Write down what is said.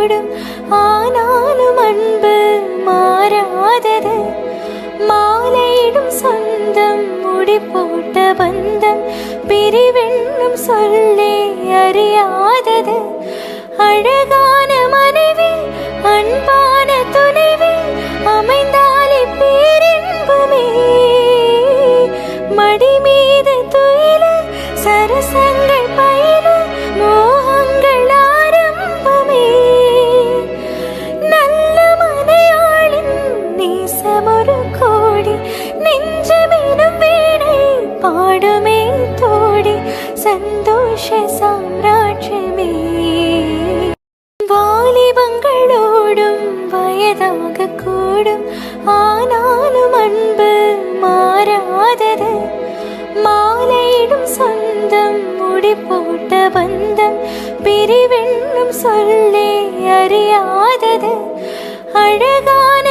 கூடும். ஆனாலும் அன்பு மாறாதது. மாலையிடும் சொந்தம் முடி போட்ட பந்தம் பிரிவென்னும் சொல்லே அறியாதது. அழகான மனைவி அன்பான துணைவி அமைந்தாலே பேரின்பமே. மடி மீது துயில சரசங்கள் பயில மோகங்கள் ஆரம்பமே. நல்ல மனையாளின் நேசமொரு கோடி நெஞ்சமெனும் வீணை பாடுமே தோடி சந்தோஷ சாம்ராஜ்யமே. வாலிபங்களோடும் வயதாக கூடும். ஆனாலும் அன்பு மாறாதது. மாலையிடும் சொந்தம் முடி போட்ட பந்தம் பிரிவென்னும் சொல்லே அறியாதது. அழகான